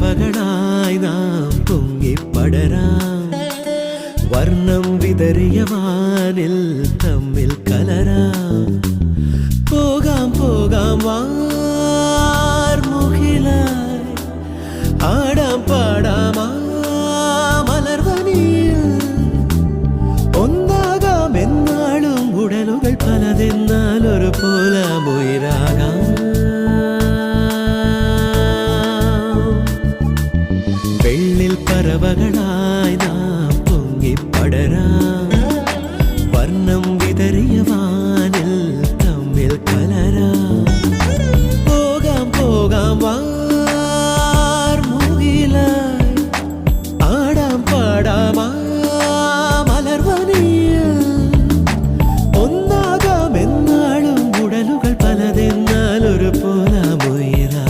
പറവകളായി നാം പൊങ്ങിപ്പടരാം വർണ്ണം വിതറിയ വാനിൽ തമ്മിൽ കലരാം പോകാം പോകാം വാർമുകിലായി ആടാം പാടാം മലർവനിയിൽ ഒന്നാകാം എന്നാളും ഉടലുകൾ പലതെന്നാൽ ഒരു പോലാമുയിരാകാം വെള്ളിൽ പറവകളാ